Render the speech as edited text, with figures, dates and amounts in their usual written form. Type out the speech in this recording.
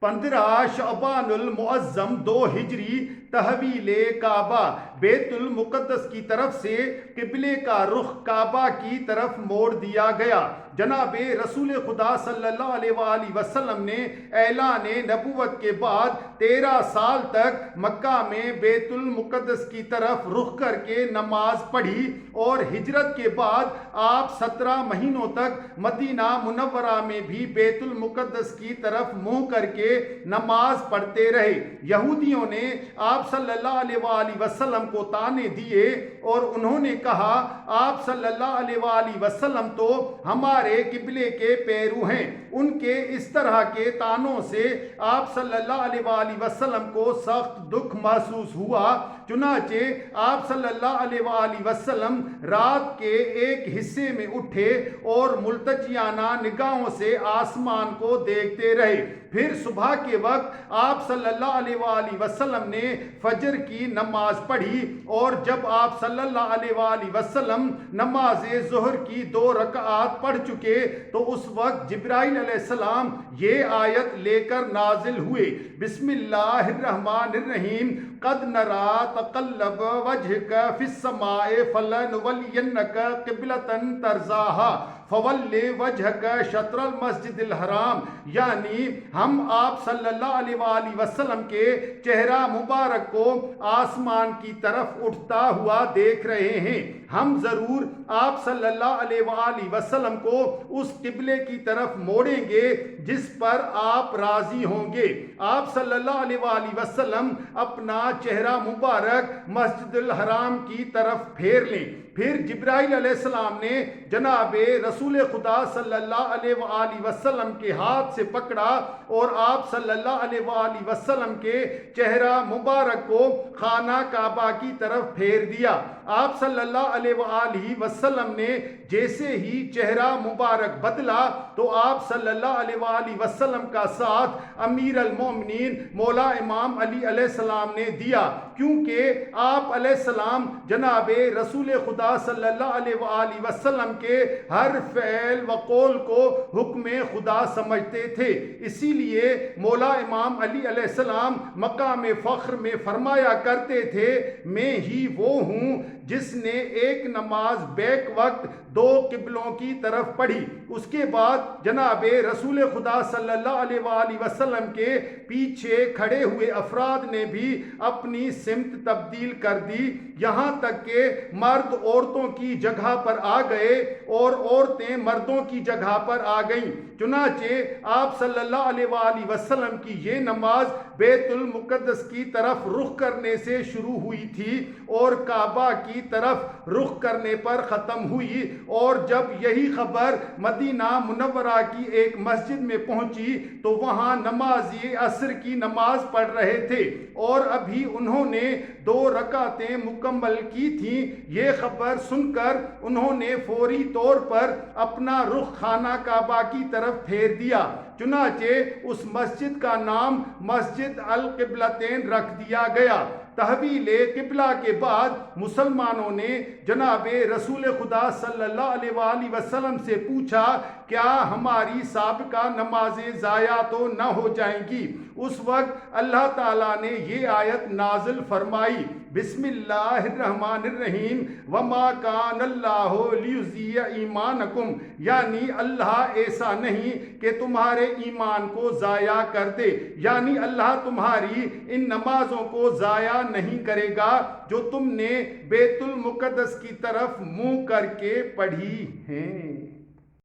15 شعبان المعظم 2 ہجری تحویل کعبہ، بیت المقدس کی طرف سے قبلے کا رخ کعبہ کی طرف موڑ دیا گیا۔ جناب رسول خدا صلی اللہ علیہ وآلہ وسلم نے اعلان نبوت کے بعد 13 سال تک مکہ میں بیت المقدس کی طرف رخ کر کے نماز پڑھی، اور ہجرت کے بعد آپ 17 مہینوں تک مدینہ منورہ میں بھی بیت المقدس کی طرف منہ کر کے نماز پڑھتے رہے۔ یہودیوں نے آپ صلی اللہ علیہ وآلہ وسلم کو طعنے دیے اور انہوں نے کہا آپ صلی اللہ علیہ وآلہ وسلم تو ہمارے قبلے کے پیرو ہیں۔ ان کے اس طرح کے طعنوں سے آپ صلی اللہ علیہ وآلہ وسلم کو سخت دکھ محسوس ہوا، چنانچہ آپ صلی اللہ علیہ وآلہ وسلم رات کے ایک حصے میں اٹھے اور ملتجیانہ نگاہوں سے آسمان کو دیکھتے رہے۔ پھر صبح کے وقت آپ صلی اللہ علیہ وآلہ وسلم نے فجر کی نماز پڑھی، اور جب آپ صلی اللہ علیہ وآلہ وسلم نماز ظہر کی 2 رکعات پڑھ چکے تو اس وقت جبرائیل علیہ السلام یہ آیت لے کر نازل ہوئے، بسم اللہ الرحمن الرحیم، قد نرا تقلب وجہک فی السماء فلنولینک قبلۃ ترضاها فول وجہک شطر المسجد الحرام، یعنی ہم آپ صلی اللہ علیہ وآلہ وسلم کے چہرہ مبارک کو آسمان کی طرف اٹھتا ہوا دیکھ رہے ہیں۔ ہم ضرور آپ صلی اللہ علیہ وآلہ وسلم کو اس قبلے کی طرف موڑیں گے جس پر آپ راضی ہوں گے۔ آپ صلی اللہ علیہ وآلہ وسلم اپنا چہرہ مبارک مسجد الحرام کی طرف پھیر لیں۔ پھر جبرائیل علیہ السلام نے جناب رسول خدا صلی اللہ علیہ وآلہ وسلم کے ہاتھ سے پکڑا اور آپ صلی اللہ علیہ وآلہ وسلم کے چہرہ مبارک کو خانہ کعبہ کی طرف پھیر دیا۔ آپ صلی اللہ علیہ وآلہ وسلم نے جیسے ہی چہرہ مبارک بدلا تو آپ صلی اللہ علیہ وآلہ وسلم کا ساتھ امیر المومنین مولا امام علی علیہ السلام نے دیا، کیونکہ آپ علیہ السلام جناب رسول خدا صلی اللہ علیہ وآلہ وسلم کے ہر فعل و قول کو حکم خدا سمجھتے تھے۔ اسی لیے مولا امام علی علیہ السلام مقام فخر میں فرمایا کرتے تھے، میں ہی وہ ہوں جس نے ایک نماز بیک وقت 2 قبلوں کی طرف پڑھی۔ اس کے بعد جناب رسول خدا صلی اللہ علیہ وآلہ وسلم کے پیچھے کھڑے ہوئے افراد نے بھی اپنی سمت تبدیل کر دی، یہاں تک کہ مرد عورتوں کی جگہ پر آ گئے اور عورتیں مردوں کی جگہ پر آ گئیں۔ چنانچہ آپ صلی اللہ علیہ وآلہ وسلم کی یہ نماز بیت المقدس کی طرف رخ کرنے سے شروع ہوئی تھی اور کعبہ کی طرف رخ کرنے پر ختم ہوئی، اور جب یہی خبر مدینہ منورہ کی ایک مسجد میں پہنچی تو وہاں نمازی عصر کی نماز پڑھ رہے تھے اور ابھی انہوں نے 2 رکعتیں مکمل کی تھیں۔ یہ خبر سن کر انہوں نے فوری طور پر اپنا رخ خانہ کعبہ کی طرف پھیر دیا، چنانچہ اس مسجد کا نام مسجد القبلتین رکھ دیا گیا۔ تحویل قبلہ کے بعد مسلمانوں نے جناب رسول خدا صلی اللہ علیہ وآلہ وسلم سے پوچھا کیا ہماری سابقہ نمازیں ضائع تو نہ ہو جائیں گی؟ اس وقت اللہ تعالیٰ نے یہ آیت نازل فرمائی، بسم اللہ الرحمن الرحیم، وما کان اللہ لیضیع ایمانکم، یعنی اللہ ایسا نہیں کہ تمہارے ایمان کو ضائع کر دے، یعنی اللہ تمہاری ان نمازوں کو ضائع نہیں کرے گا جو تم نے بیت المقدس کی طرف منہ کر کے پڑھی ہیں۔